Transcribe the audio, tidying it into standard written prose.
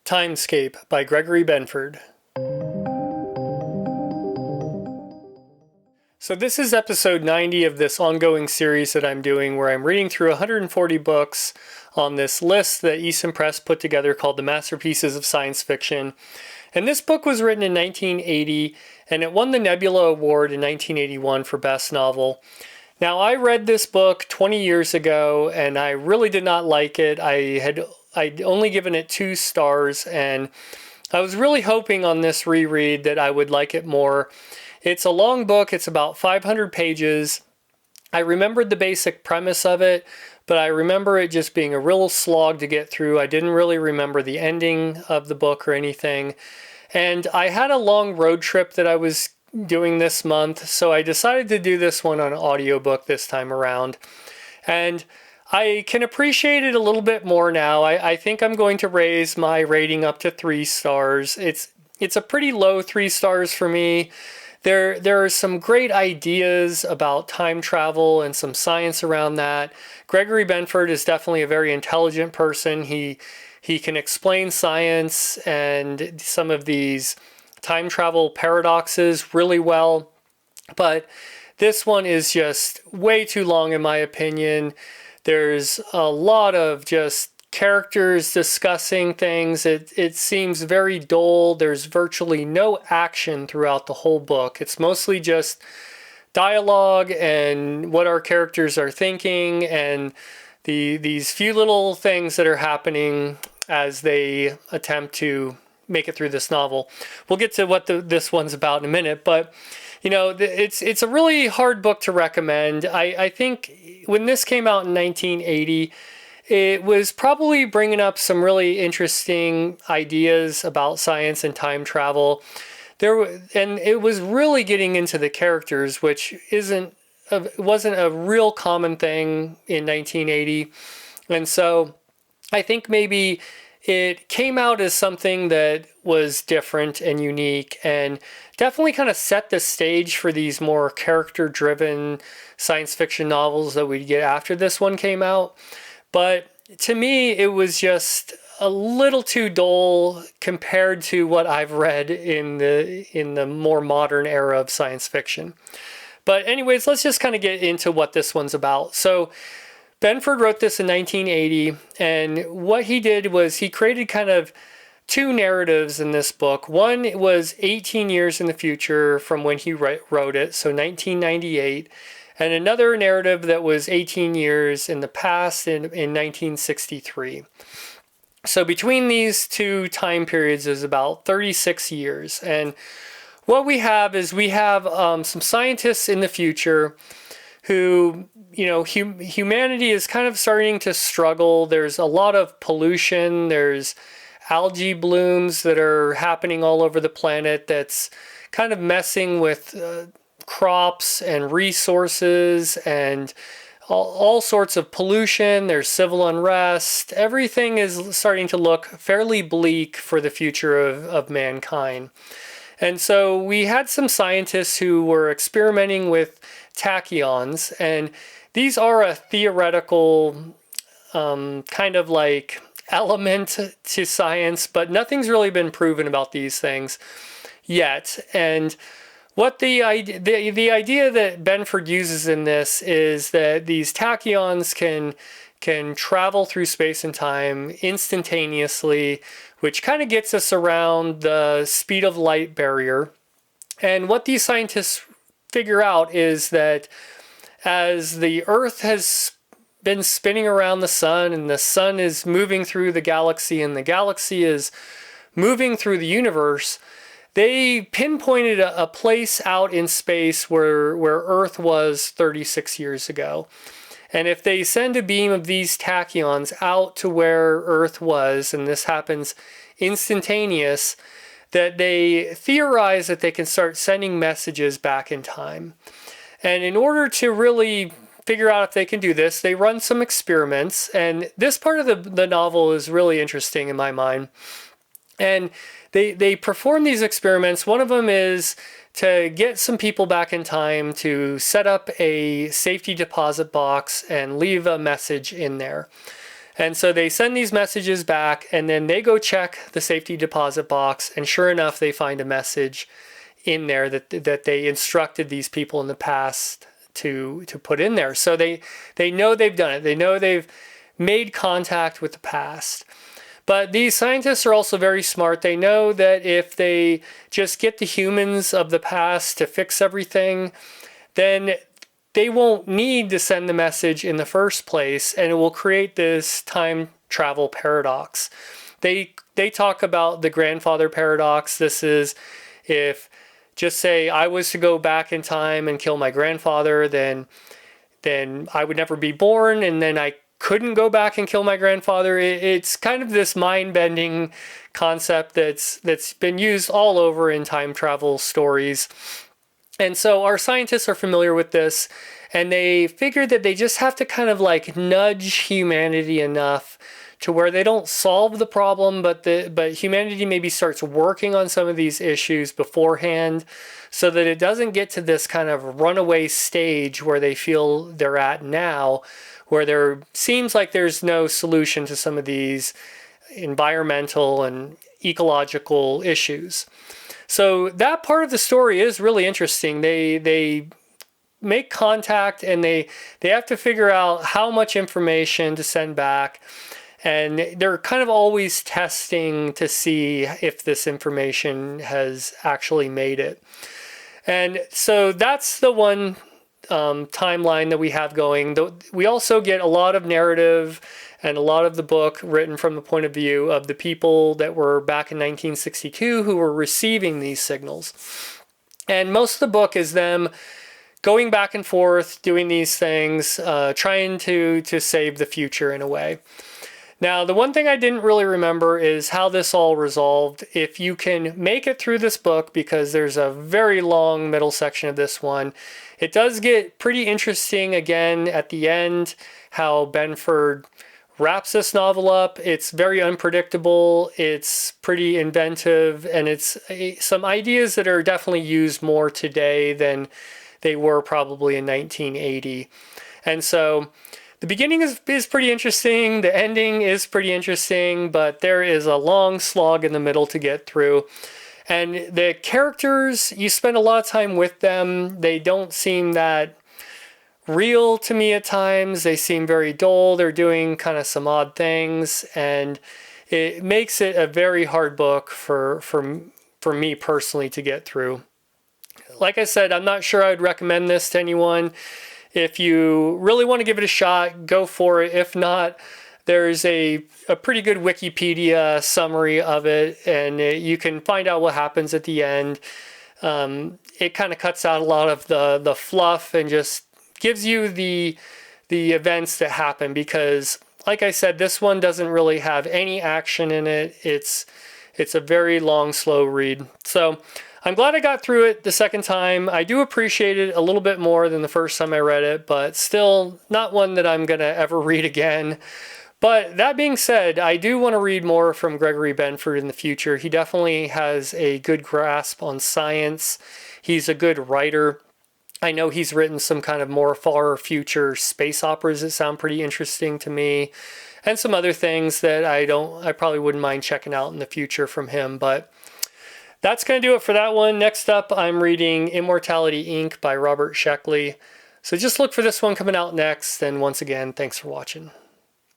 Timescape by Gregory Benford. So this is episode 90 of this ongoing series that I'm doing where I'm reading through 140 books on this list that Easton Press put together called the Masterpieces of Science Fiction. And this book was written in 1980 and it won the Nebula Award in 1981 for Best Novel. Now I read this book 20 years ago and I really did not like it. I'd only given it 2 stars and I was really hoping on this reread that I would like it more. It's a long book. It's about 500 pages. I remembered the basic premise of it, but I remember it just being a real slog to get through. I didn't really remember the ending of the book or anything. And I had a long road trip that I was doing this month, so I decided to do this one on audiobook this time around. And I can appreciate it a little bit more now. I think I'm going to raise my rating up to 3 stars. It's a pretty low 3 stars for me. There are some great ideas about time travel and some science around that. Gregory Benford is definitely a very intelligent person. He can explain science and some of these time travel paradoxes really well. But this one is just way too long in my opinion. There's a lot of just characters discussing things. It seems very dull. There's virtually no action throughout the whole book. It's mostly just dialogue and what our characters are thinking and these few little things that are happening as they attempt to make it through this novel. We'll get to what this one's about in a minute, but you know, it's a really hard book to recommend. I think when this came out in 1980, it was probably bringing up some really interesting ideas about science and time travel. And it was really getting into the characters, which wasn't a real common thing in 1980. And so I think maybe it came out as something that was different and unique and definitely kind of set the stage for these more character-driven science fiction novels that we'd get after this one came out. But to me, it was just a little too dull compared to what I've read in the more modern era of science fiction. But anyways, let's just kind of get into what this one's about. So Benford wrote this in 1980, and what he did was he created kind of 2 narratives in this book. One was 18 years in the future from when he wrote it, so 1998, and another narrative that was 18 years in the past in 1963. So between these 2 time periods is about 36 years. And what we have is some scientists in the future who, you know, humanity is kind of starting to struggle. There's a lot of pollution. There's algae blooms that are happening all over the planet that's kind of messing with crops and resources and all sorts of pollution. There's civil unrest. Everything is starting to look fairly bleak for the future of mankind. And so we had some scientists who were experimenting with tachyons, and these are a theoretical kind of like element to science, but nothing's really been proven about these things yet. And what the idea that Benford uses in this is that these tachyons can travel through space and time instantaneously, which kind of gets us around the speed of light barrier. And what these scientists figure out is that as the Earth has been spinning around the sun and the sun is moving through the galaxy and the galaxy is moving through the universe, they pinpointed a place out in space where Earth was 36 years ago. And if they send a beam of these tachyons out to where Earth was, and this happens instantaneous, that they theorize that they can start sending messages back in time. And in order to really figure out if they can do this, they run some experiments. And this part of the novel is really interesting in my mind. And they perform these experiments. One of them is to get some people back in time to set up a safety deposit box and leave a message in there. And so they send these messages back, and then they go check the safety deposit box, and sure enough, they find a message in there that they instructed these people in the past to put in there. So they know they've done it. They know they've made contact with the past. But these scientists are also very smart. They know that if they just get the humans of the past to fix everything, then they won't need to send the message in the first place, and it will create this time travel paradox. They talk about the grandfather paradox. This is, if, just say I was to go back in time and kill my grandfather, then I would never be born, and then I couldn't go back and kill my grandfather. It's kind of this mind-bending concept that's been used all over in time travel stories. And so our scientists are familiar with this, and they figure that they just have to kind of like nudge humanity enough to where they don't solve the problem, but humanity maybe starts working on some of these issues beforehand, so that it doesn't get to this kind of runaway stage where they feel they're at now, where there seems like there's no solution to some of these environmental and ecological issues. So that part of the story is really interesting. They make contact, and they have to figure out how much information to send back. And they're kind of always testing to see if this information has actually made it. And so that's the one timeline that we have going. We also get a lot of narrative and a lot of the book written from the point of view of the people that were back in 1962 who were receiving these signals. And most of the book is them going back and forth, doing these things, trying to save the future in a way. Now, the one thing I didn't really remember is how this all resolved. If you can make it through this book, because there's a very long middle section of this one, it does get pretty interesting again at the end, how Benford wraps this novel up. It's very unpredictable, it's pretty inventive, and it's some ideas that are definitely used more today than they were probably in 1980. And so the beginning is pretty interesting, the ending is pretty interesting, but there is a long slog in the middle to get through. And the characters, you spend a lot of time with them. They don't seem that real to me at times. They seem very dull. They're doing kind of some odd things, and it makes it a very hard book for me personally to get through. Like I said, I'm not sure I would recommend this to anyone. If you really want to give it a shot, go for it. If not, there's a pretty good Wikipedia summary of it, and you can find out what happens at the end. It kind of cuts out a lot of the fluff and just gives you the events that happen, because like I said, this one doesn't really have any action in it. It's a very long, slow read. So I'm glad I got through it the second time. I do appreciate it a little bit more than the first time I read it, but still not one that I'm going to ever read again. But that being said, I do want to read more from Gregory Benford in the future. He definitely has a good grasp on science. He's a good writer. I know he's written some kind of more far future space operas that sound pretty interesting to me, and some other things that I probably wouldn't mind checking out in the future from him. But that's going to do it for that one. Next up, I'm reading Immortality Inc. by Robert Sheckley. So just look for this one coming out next. And once again, thanks for watching.